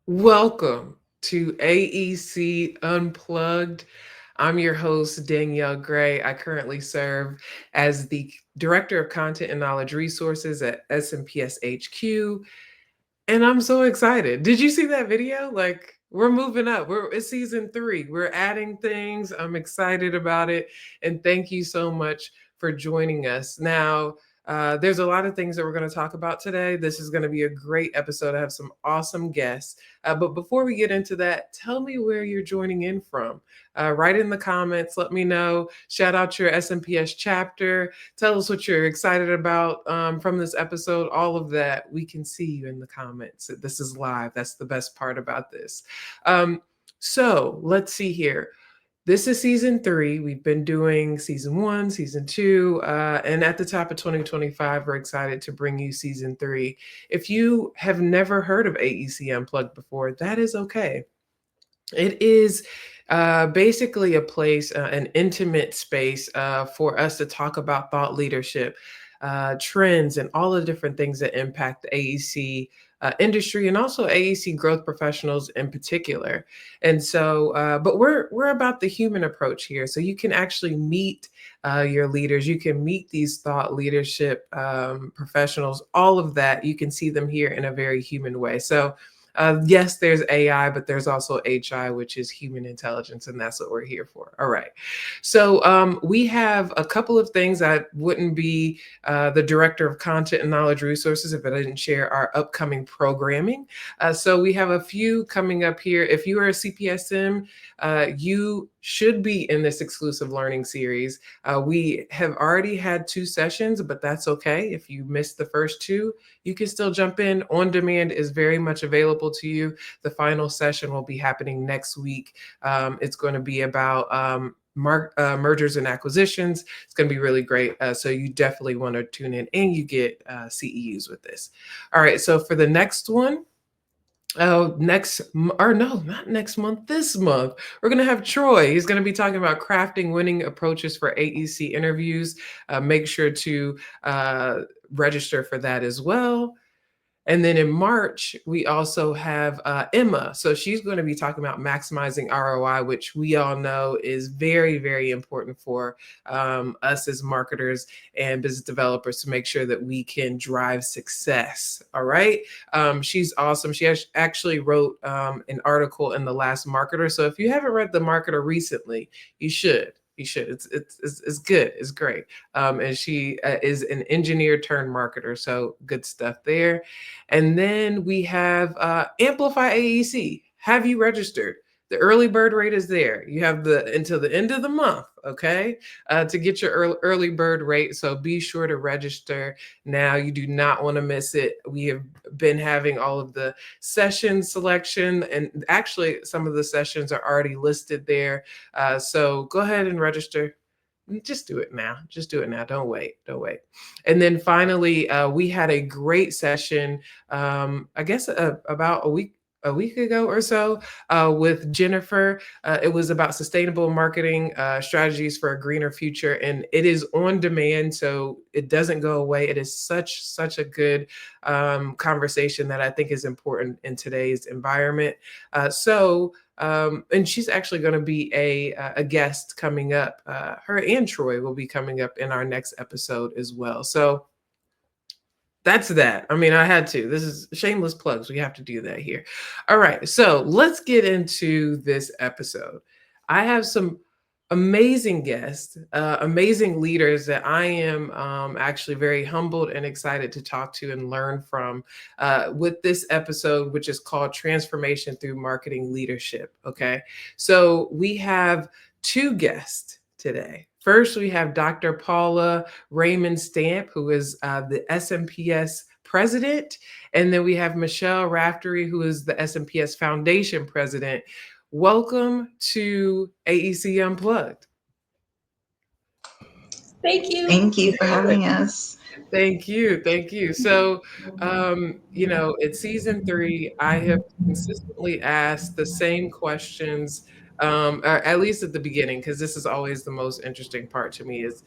Welcome to AEC Unplugged. I'm your host, Danielle Gray. I currently serve as the Director of Content and Knowledge Resources at SMPS HQ, and I'm so excited. Did you see that video? Like, we're moving up. It's season 3. We're adding things. I'm excited about it, and thank you so much for joining us. Now, there's a lot of things that we're going to talk about today. This is going to be a great episode. I have some awesome guests. But before we get into that, tell me where you're joining in from. Write in the comments. Let me know. Shout out your SMPS chapter. Tell us what you're excited about from this episode. All of that. We can see you in the comments. This is live. That's the best part about this. So let's see here. This is season 3. We've been doing season 1, season 2, and at the top of 2025, we're excited to bring you season 3. If you have never heard of AEC Unplugged before, that is okay. It is basically a place, an intimate space for us to talk about thought leadership, trends, and all the different things that impact the AEC industry and also AEC growth professionals in particular. And so, but we're about the human approach here. So you can actually meet your leaders, you can meet these thought leadership professionals, all of that. You can see them here in a very human way. So yes, there's AI, but there's also HI, which is human intelligence, and that's what we're here for. All right. So we have a couple of things. I wouldn't be the director of content and knowledge resources if I didn't share our upcoming programming. So we have a few coming up here. If you are a CPSM, you should be in this exclusive learning series. We have already had 2 sessions, but that's okay. If you missed the first 2, you can still jump in. On demand is very much available to you. The final session will be happening next week. It's going to be about mergers and acquisitions. It's going to be really great. So you definitely want to tune in, and you get CEUs with this. All right. So for the next one, not next month, this month, we're going to have Troy. He's going to be talking about crafting winning approaches for AEC interviews. Make sure to register for that as well. And then in March, we also have Emma. So she's going to be talking about maximizing ROI, which we all know is very, very important for us as marketers and business developers to make sure that we can drive success. All right. She's awesome. She actually wrote an article in The Last Marketer. So if you haven't read The Marketer recently, you should. You should. It's good. It's great. And she is an engineer turned marketer. So good stuff there. And then we have Amplify AEC. Have you registered? The early bird rate is there. You have the until the end of the month, okay, to get your early bird rate. So be sure to register now. You do not want to miss it. We have been having all of the session selection, and actually some of the sessions are already listed there. So go ahead and register. Just do it now. Just do it now. Don't wait. Don't wait. And then finally, we had a great session. I guess about a week ago or so with Jennifer. It was about sustainable marketing strategies for a greener future, and it is on demand, so it doesn't go away. It is such a good conversation that I think is important in today's environment. And she's actually going to be a guest coming up. Her and Troy will be coming up in our next episode as well. So that's that. I mean, I had to. This is shameless plugs. We have to do that here. All right. So let's get into this episode. I have some amazing guests, amazing leaders that I am actually very humbled and excited to talk to and learn from with this episode, which is called Transformation Through Marketing Leadership. Okay. So we have 2 guests today. First, we have Dr. Paula Raymond Stamp, who is the SMPS president. And then we have Michele Raftery, who is the SMPS Foundation president. Welcome to AEC Unplugged. Thank you. Thank you for having us. Thank you. Thank you. So, it's season 3. I have consistently asked the same questions, or at least at the beginning, because this is always the most interesting part to me is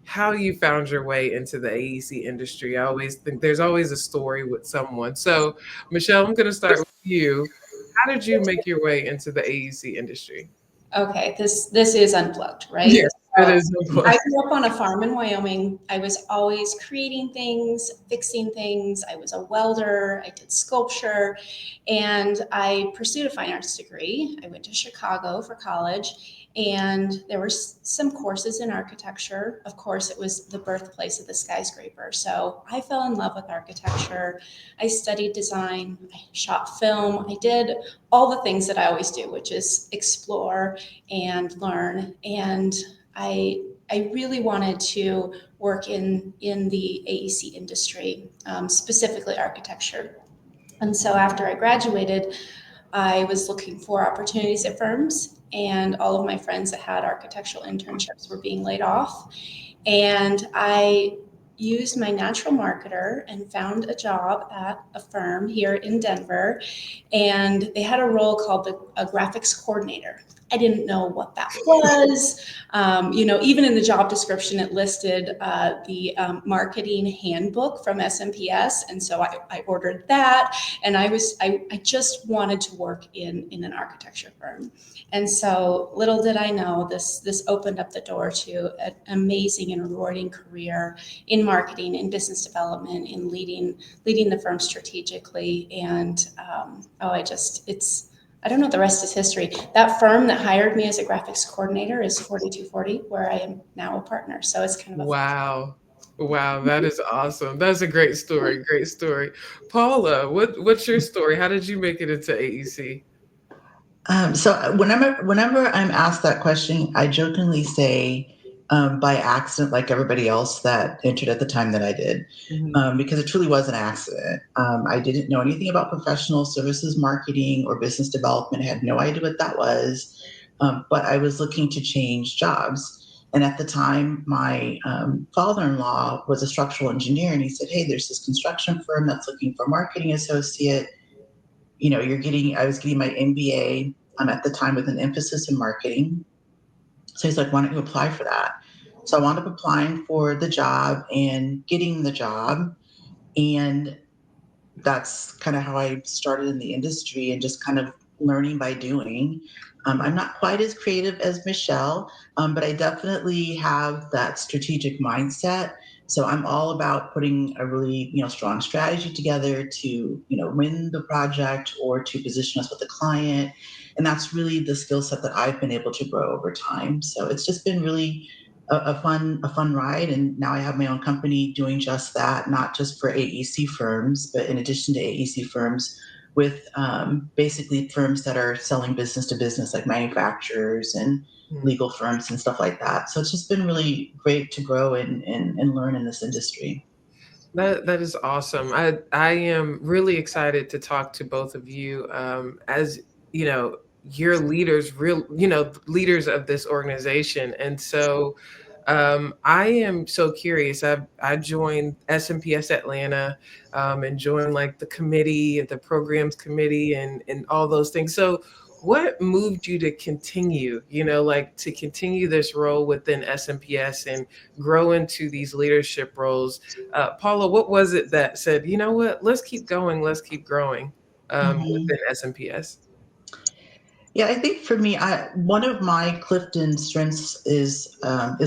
how you found your way into the AEC industry. I always think there's always a story with someone. So, Michele, I'm going to start with you. how did you make your way into the AEC industry? Okay, this is unplugged, right? Yes, it So is I important. grew up on a farm in Wyoming. I was always creating things, fixing things. I was a welder. I did sculpture, and I pursued a fine arts degree. I went to Chicago for college, and there were some courses in architecture. Of course, it was the birthplace of the skyscraper. So I fell in love with architecture. I studied design. I shot film. I did all the things that I always do, which is explore and learn. And I really wanted to work in the AEC industry, specifically architecture. And so after I graduated, I was looking for opportunities at firms, and all of my friends that had architectural internships were being laid off. And I used my natural marketer and found a job at a firm here in Denver, and they had a role called a graphics coordinator. I didn't know what that was. Even in the job description, it listed the marketing handbook from FSMPS, and so I ordered that. And I just wanted to work in an architecture firm. And so little did I know, this opened up the door to an amazing and rewarding career in marketing, in business development, in leading the firm strategically. And I don't know, the rest is history. That firm that hired me as a graphics coordinator is 4240, where I am now a partner. So it's kind of a Wow. Wow, that is awesome. That's a great story. Great story. Paula, what's your story? How did you make it into AEC? So whenever I'm asked that question, I jokingly say by accident, like everybody else that entered at the time that I did, Mhm. because it truly was an accident. I didn't know anything about professional services marketing or business development. I had no idea what that was, but I was looking to change jobs. And at the time, my father-in-law was a structural engineer, and he said, "Hey, there's this construction firm that's looking for a marketing associate. I was getting my MBA at the time with an emphasis in marketing." So he's like, "Why don't you apply for that?" So I wound up applying for the job and getting the job. And that's kind of how I started in the industry and just kind of learning by doing. I'm not quite as creative as Michele, but I definitely have that strategic mindset. So I'm all about putting a really, strong strategy together to, win the project or to position us with the client. And that's really the skill set that I've been able to grow over time. So it's just been really a fun ride, and now I have my own company doing just that, not just for AEC firms, but in addition to AEC firms, with basically firms that are selling business to business, like manufacturers and Mhm. legal firms and stuff like that. So it's just been really great to grow and learn in this industry. That is awesome. I am really excited to talk to both of you. As you know, you're leaders, leaders of this organization, and so I am so curious. I joined SMPS Atlanta, and joined like the committee and the programs committee and all those things. So what moved you to continue, like to continue this role within SMPS and grow into these leadership roles? Paula, what was it that said, you know what, let's keep going, let's keep growing Mhm. within SMPS? Yeah, I think for me, one of my Clifton strengths is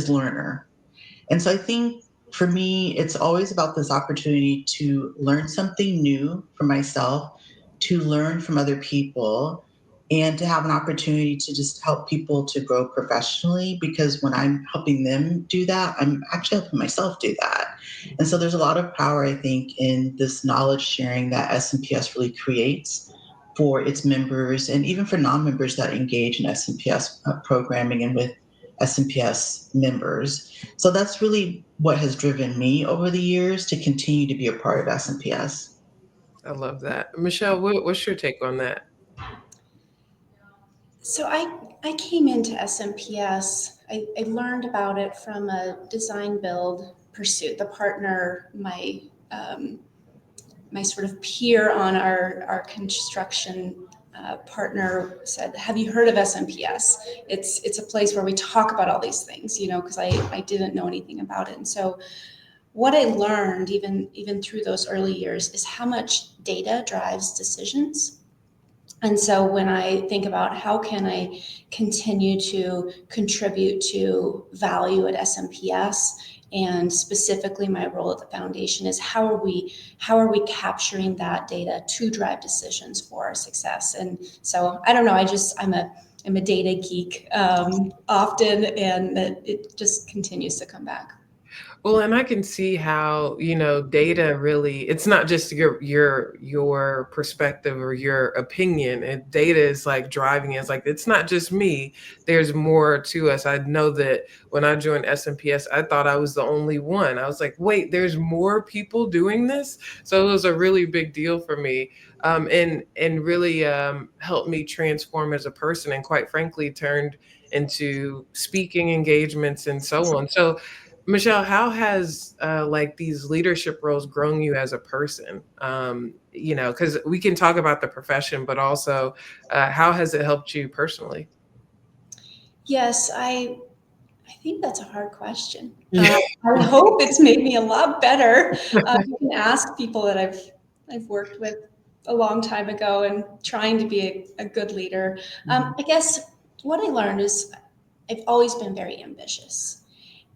learner. And so I think for me, it's always about this opportunity to learn something new for myself, to learn from other people, and to have an opportunity to just help people to grow professionally. Because when I'm helping them do that, I'm actually helping myself do that. And so there's a lot of power, I think, in this knowledge sharing that SMPS really creates for its members and even for non-members that engage in SMPS programming and with SMPS members. So that's really what has driven me over the years to continue to be a part of SMPS. I love that. Michelle, what's your take on that? So I came into SMPS. I learned about it from a design build pursuit. The partner, my sort of peer on our construction partner said, "Have you heard of SMPS? It's a place where we talk about all these things, because I didn't know anything about it." And so what I learned, even through those early years, is how much data drives decisions. And so when I think about how can I continue to contribute to value at SMPS, and specifically my role at the foundation, is how are we capturing that data to drive decisions for our success? And so I don't know, I'm a data geek often, and it just continues to come back. Well, and I can see how, data really, it's not just your perspective or your opinion. And data is like driving it. It's like it's not just me. There's more to us. I know that when I joined SMPS, I thought I was the only one. I was like, wait, there's more people doing this. So it was a really big deal for me. And really helped me transform as a person, and quite frankly turned into speaking engagements and so on. So Michele, how has like these leadership roles grown you as a person? Because we can talk about the profession, but also how has it helped you personally? Yes, I think that's a hard question. Yeah. I hope it's made me a lot better. You can ask people that I've worked with a long time ago, and trying to be a good leader. I guess what I learned is I've always been very ambitious.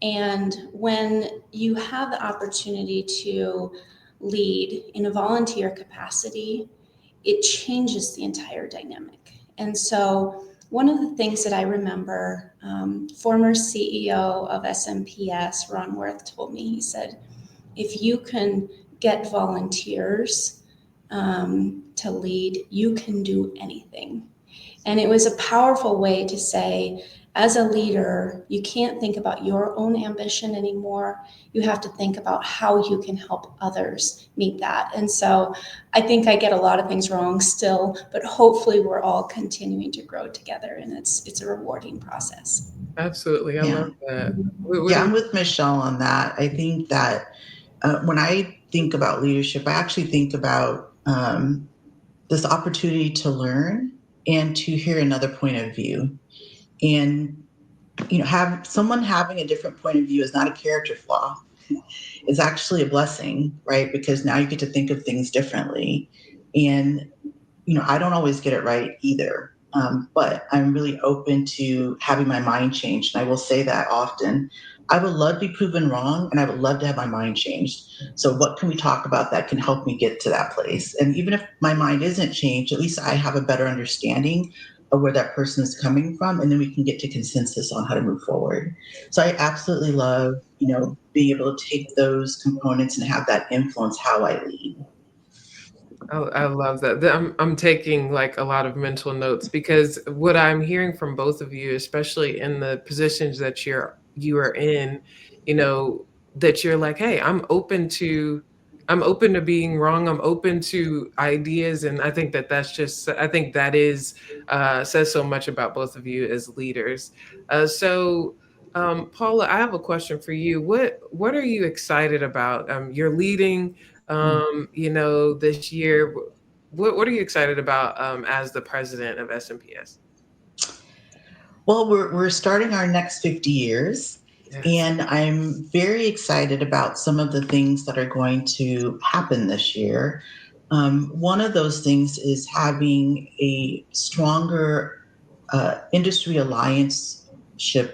And when you have the opportunity to lead in a volunteer capacity, it changes the entire dynamic. And so, one of the things that I remember, former CEO of SMPS, Ron Worth, told me, he said, if you can get volunteers to lead, you can do anything. And it was a powerful way to say, as a leader, you can't think about your own ambition anymore. You have to think about how you can help others meet that. And so I think I get a lot of things wrong still, but hopefully we're all continuing to grow together, and it's a rewarding process. Absolutely. I Yeah. love that. What Yeah, do I'm with Michele on that. I think that when I think about leadership, I actually think about this opportunity to learn and to hear another point of view. And have someone having a different point of view is not a character flaw. It's actually a blessing, right? Because now you get to think of things differently. And I don't always get it right either. But I'm really open to having my mind changed. And I will say that often. I would love to be proven wrong, and I would love to have my mind changed. So, what can we talk about that can help me get to that place? And even if my mind isn't changed, at least I have a better understanding of where that person is coming from, and then we can get to consensus on how to move forward. So, I absolutely love, being able to take those components and have that influence how I lead. I love that. I'm taking like a lot of mental notes, because what I'm hearing from both of you, especially in the positions that you are in, that you're like, hey, I'm open to being wrong. I'm open to ideas, and I think that is says so much about both of you as leaders. Paula, I have a question for you. What are you excited about? You're leading this year. What are you excited about as the president of SMPS? Well, we're starting our next 50 years, Yes. and I'm very excited about some of the things that are going to happen this year. One of those things is having a stronger industry alliance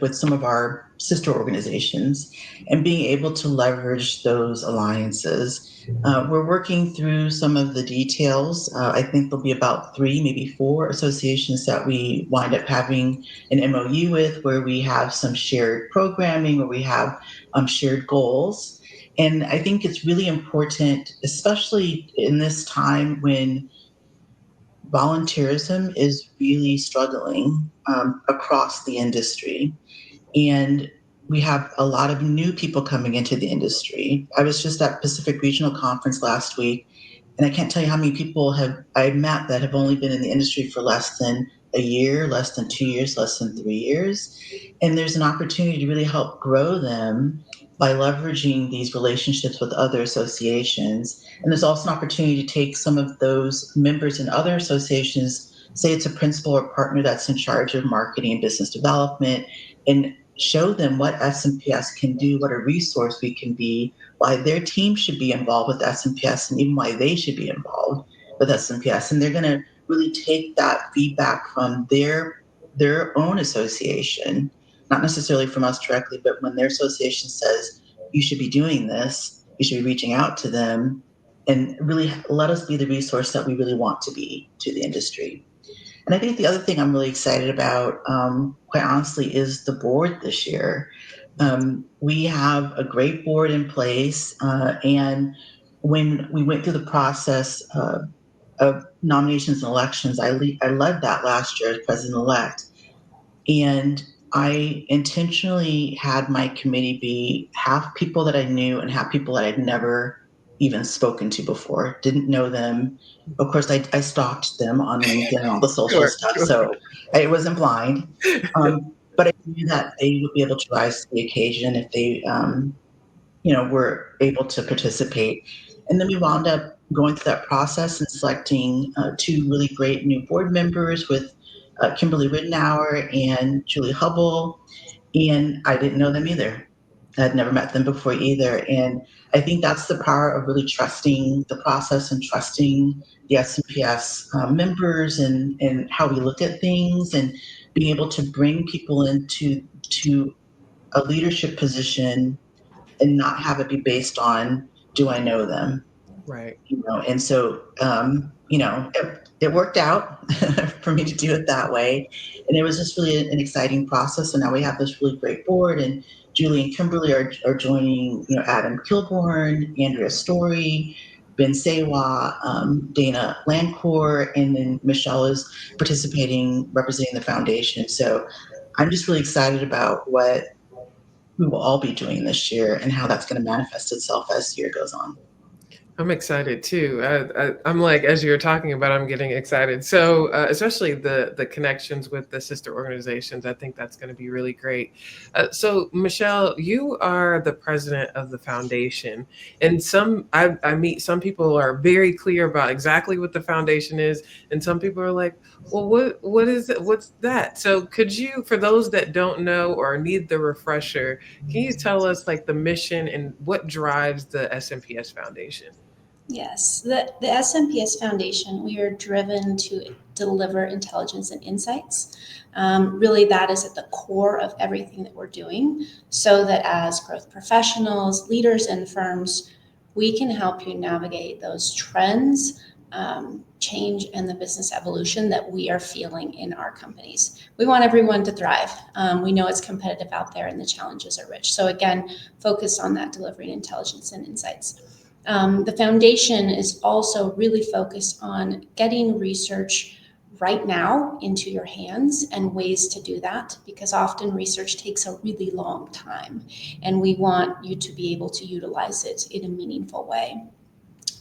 with some of our sister organizations and being able to leverage those alliances. We're working through some of the details. I think there'll be about 3, maybe 4 associations that we wind up having an MOU with, where we have some shared programming, where we have shared goals. And I think it's really important, especially in this time when volunteerism is really struggling across the industry. And we have a lot of new people coming into the industry. I was just at Pacific Regional Conference last week, and I can't tell you how many people have I met that have only been in the industry for less than a year, less than 2 years, less than 3 years. And there's an opportunity to really help grow them by leveraging these relationships with other associations. And there's also an opportunity to take some of those members in other associations, say it's a principal or partner that's in charge of marketing and business development, and show them what SMPS can do, what a resource we can be, why their team should be involved with SMPS, and even why they should be involved with SMPS. And they're going to really take that feedback from their own association, not necessarily from us directly, but when their association says, you should be doing this, you should be reaching out to them, and really let us be the resource that we really want to be to the industry. And I think the other thing I'm really excited about, quite honestly, is the board this year. We have a great board in place, and when we went through the process of nominations and elections, I led that last year as president-elect. And I intentionally had my committee be half people that I knew and half people that I'd never even spoken to before, didn't know them. Of course, I stalked them on LinkedIn and all the social Sure, stuff, sure. so I wasn't blind. But I knew that they would be able to rise to the occasion if they, were able to participate. And then we wound up going through that process and selecting two really great new board members with Kimberly Ridenour and Julie Hubble. And I didn't know them either. I'd never met them before either. And I think that's the power of really trusting the process and trusting the SMPS members and how we look at things and being able to bring people into a leadership position and not have it be based on, do I know them? Right. And so it worked out for me to do it that way, and it was just really an exciting process. And now we have this really great board, and Julie and Kimberly are joining, Adam Kilborn, Andrea Story, Ben Sewa, Dana Lancourt, and then Michele is participating representing the foundation. So I'm just really excited about what we will all be doing this year and how that's going to manifest itself as the year goes on. I'm excited too. I'm like, as you're talking about, I'm getting excited. So, especially the connections with the sister organizations, I think that's going to be really great. So, Michele, you are the president of the foundation, and I meet some people are very clear about exactly what the foundation is, and some people are like, well, what is it? What's that? So, could you, for those that don't know or need the refresher, can you tell us like the mission and what drives the SMPS Foundation? Yes, the SMPS Foundation, we are driven to deliver intelligence and insights. Really, that is at the core of everything that we're doing, so that as growth professionals, leaders in firms, we can help you navigate those trends, change, and the business evolution that we are feeling in our companies. We want everyone to thrive. We know it's competitive out there and the challenges are rich. So again, focus on that delivering intelligence and insights. The foundation is also really focused on getting research right now into your hands and ways to do that, because often research takes a really long time and we want you to be able to utilize it in a meaningful way.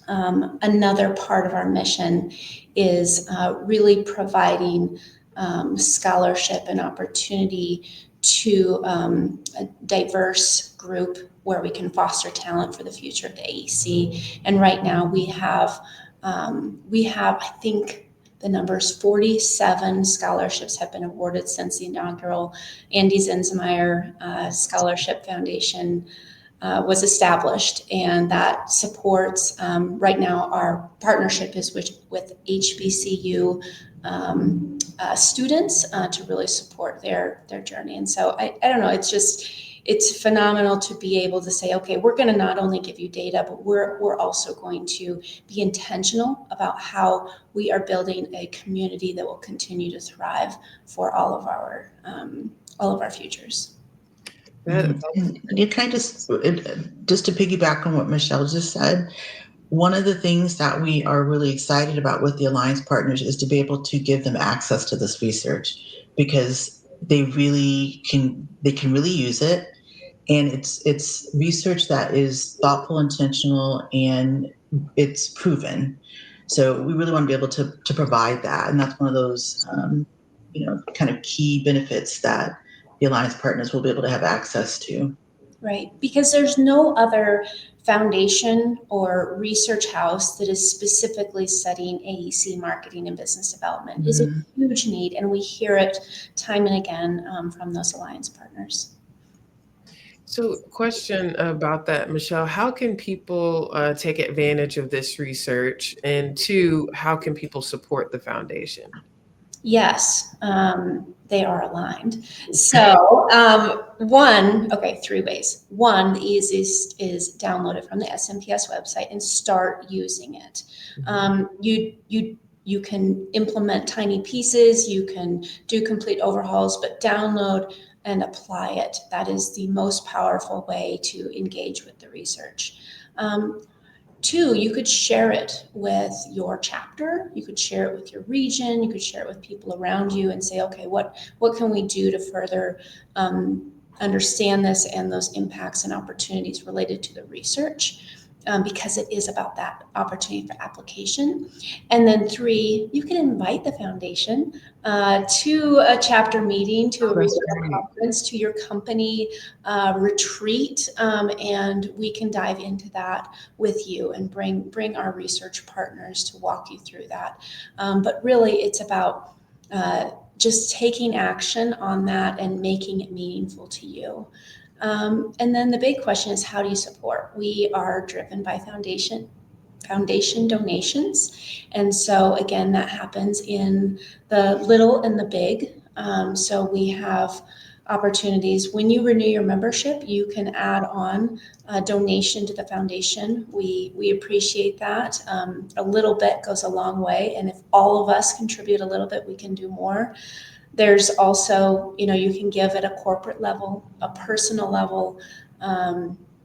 Another part of our mission is really providing scholarship and opportunity to a diverse group where we can foster talent for the future of the AEC. And right now we have, I think the numbers 47 scholarships have been awarded since the inaugural Andy Zinzmeyer Scholarship Foundation was established, and that supports right now our partnership is with HBCU students to really support their journey. And so I don't know, it's phenomenal to be able to say, okay, we're going to not only give you data, but we're also going to be intentional about how we are building a community that will continue to thrive for all of our futures. And you kind of just to piggyback on what Michele just said, one of the things that we are really excited about with the Alliance partners is to be able to give them access to this research, because they can really use it, and it's research that is thoughtful, intentional, and it's proven. So we really want to be able to provide that, and that's one of those kind of key benefits that the Alliance partners will be able to have access to. Right, because there's no other foundation or research house that is specifically studying AEC marketing and business development. Mm-hmm. Is a huge need, and we hear it time and again from those Alliance partners. So, question about that, Michele. How can people take advantage of this research? And two, how can people support the foundation? Yes, they are aligned. So, three ways. One, the easiest is download it from the SMPS website and start using it. You can implement tiny pieces, you can do complete overhauls, but download and apply it. That is the most powerful way to engage with the research. Two, you could share it with your chapter, you could share it with your region, you could share it with people around you and say, okay, what can we do to further understand this and those impacts and opportunities related to the research? Because it is about that opportunity for application. And then three, you can invite the foundation to a chapter meeting, to a regional conference, to your company retreat, and we can dive into that with you and bring our research partners to walk you through that. But really, it's about just taking action on that and making it meaningful to you. And then the big question is, how do you support? We are driven by foundation donations. And so again, that happens in the little and the big. So we have opportunities. When you renew your membership, you can add on a donation to the foundation. We appreciate that. A little bit goes a long way. And if all of us contribute a little bit, we can do more. There's also, you can give at a corporate level, a personal level,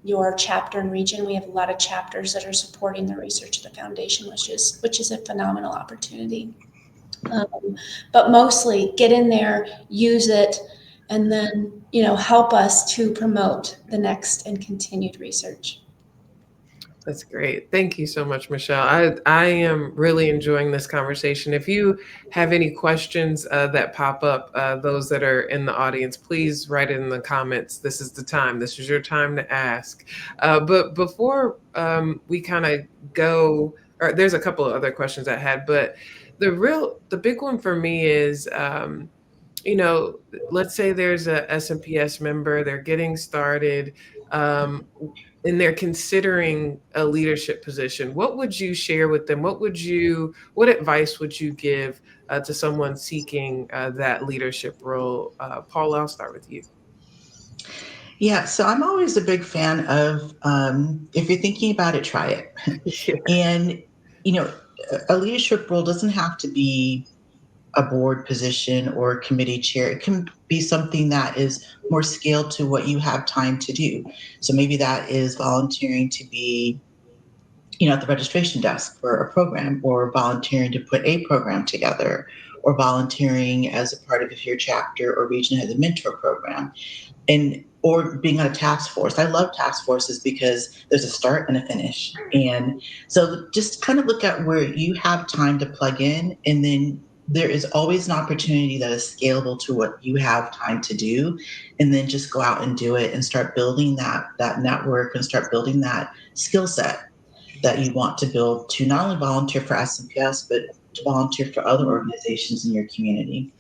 your chapter and region. We have a lot of chapters that are supporting the research of the foundation, which is a phenomenal opportunity. But mostly get in there, use it, and then, help us to promote the next and continued research. That's great. Thank you so much, Michele. I am really enjoying this conversation. If you have any questions that pop up, those that are in the audience, please write it in the comments. This is the time. This is your time to ask. But before we kind of go, or there's a couple of other questions I had, but the big one for me is, let's say there's a SMPS member, they're getting started. And they're considering a leadership position, what would you share with them? What advice would you give to someone seeking that leadership role? Paula, I'll start with you. Yeah, so I'm always a big fan of if you're thinking about it, try it. And, you know, a leadership role doesn't have to be a board position or a committee chair. It can be something that is more scaled to what you have time to do. So maybe that is volunteering to be, at the registration desk for a program, or volunteering to put a program together, or volunteering as a part of, if your chapter or region has a mentor program, and or being on a task force. I love task forces because there's a start and a finish. And so just kind of look at where you have time to plug in, and then there is always an opportunity that is scalable to what you have time to do, and then just go out and do it and start building that network and start building that skill set that you want to build to not only volunteer for SMPS, but to volunteer for other organizations in your community.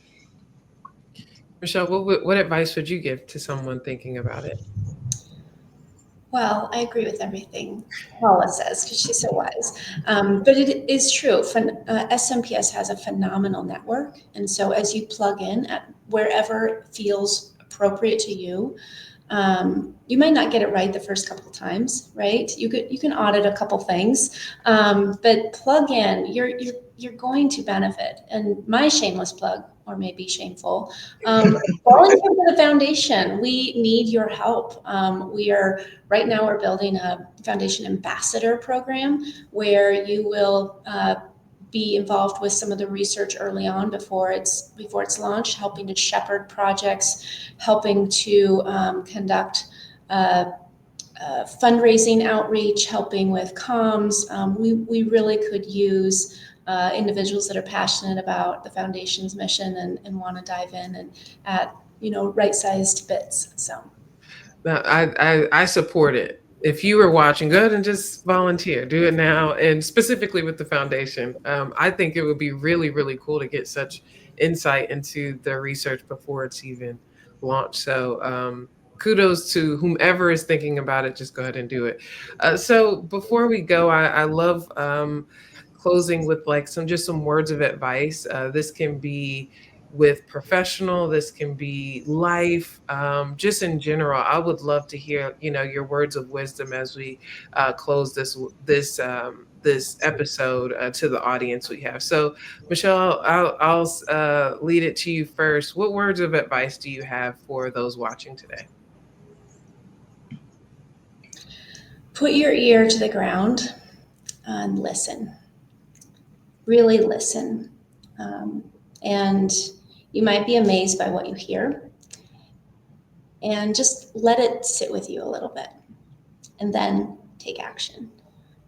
Michele, what advice would you give to someone thinking about it? Well, I agree with everything Paula says because she's so wise. But it is true. SMPS has a phenomenal network. And so as you plug in at wherever feels appropriate to you, you might not get it right the first couple of times, right? You can audit a couple things, but plug in. You're going to benefit. And my shameless plug, or maybe shameful, volunteer for the foundation. We need your help. Right now we're building a foundation ambassador program where you will be involved with some of the research early on before it's launched, helping to shepherd projects, helping to conduct fundraising outreach, helping with comms. We really could use individuals that are passionate about the foundation's mission and want to dive in and at right-sized bits. So. I support it. If you were watching, go ahead and just volunteer. Do it now, and specifically with the foundation. I think it would be really, really cool to get such insight into the research before it's even launched. So kudos to whomever is thinking about it. Just go ahead and do it. So before we go, I love closing with like some words of advice. This can be with professional, this can be life, just in general. I would love to hear, your words of wisdom as we close this episode to the audience we have. So, Michele, I'll lead it to you first. What words of advice do you have for those watching today? Put your ear to the ground and listen. Really listen. And you might be amazed by what you hear. And just let it sit with you a little bit. And then take action.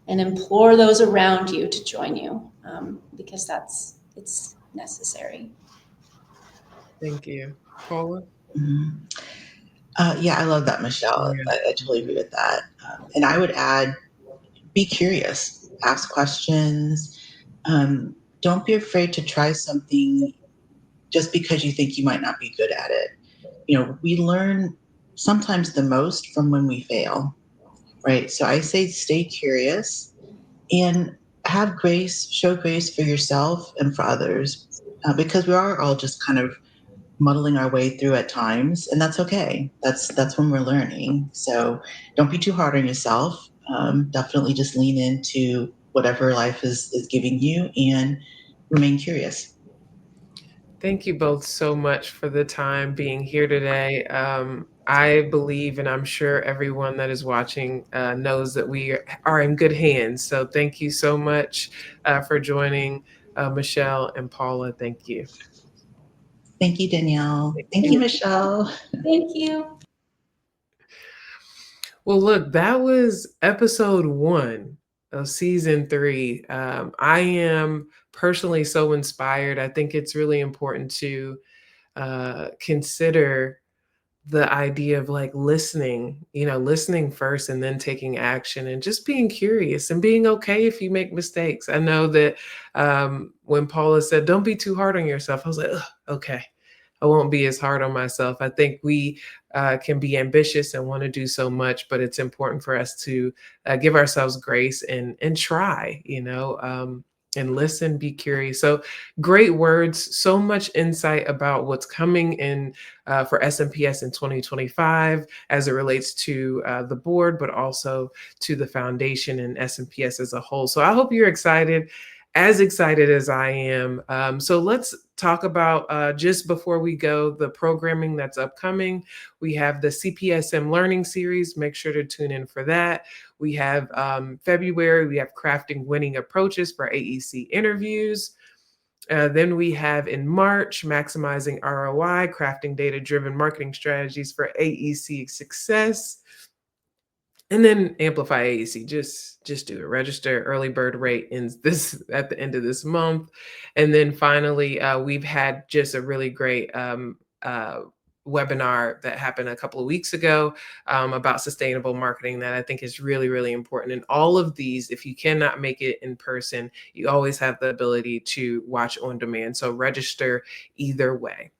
And implore those around you to join you, because it's necessary. Thank you. Paula? Mhm. Yeah, I love that, Michele. Yeah. I totally agree with that. And I would add, be curious, ask questions. Don't be afraid to try something just because you think you might not be good at it. We learn sometimes the most from when we fail, right? So I say stay curious and have grace, show grace for yourself and for others, because we are all just kind of muddling our way through at times, and that's okay. That's when we're learning. So don't be too hard on yourself. Definitely just lean into whatever life is giving you and remain curious. Thank you both so much for the time being here today. I believe, and I'm sure everyone that is watching knows that we are in good hands. So thank you so much for joining Michele and Paula. Thank you. Thank you, Danielle. Thank Thank you, you. Michele. Thank you. Well, look, that was episode 1 of season 3. I am personally so inspired. I think it's really important to consider the idea of like listening first and then taking action and just being curious and being okay if you make mistakes. I know that when Paula said, don't be too hard on yourself, I was like, "Ugh, okay, I won't be as hard on myself." I think we can be ambitious and want to do so much, but it's important for us to give ourselves grace and try, and listen, be curious. So great words, so much insight about what's coming in for SMPS in 2025 as it relates to the board, but also to the foundation and SMPS as a whole. So I hope you're excited, as excited as I am. So let's talk about, just before we go, the programming that's upcoming. We have the CPSM Learning Series. Make sure to tune in for that. We have February, we have Crafting Winning Approaches for AEC interviews. Then we have in March, Maximizing ROI, Crafting Data-Driven Marketing Strategies for AEC Success. And then Amplify AEC, just do it. Register, early bird rate ends this at the end of this month. And then finally, we've had just a really great webinar that happened a couple of weeks ago about sustainable marketing that I think is really, really important. And all of these, if you cannot make it in person, you always have the ability to watch on demand. So register either way.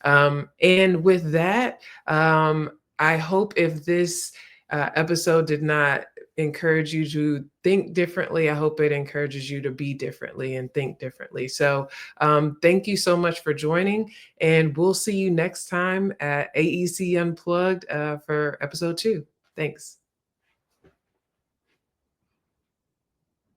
And with that, I hope if this episode did not encourage you to think differently, I hope it encourages you to be differently and think differently. So thank you so much for joining, and we'll see you next time at AEC Unplugged for episode 2. Thanks.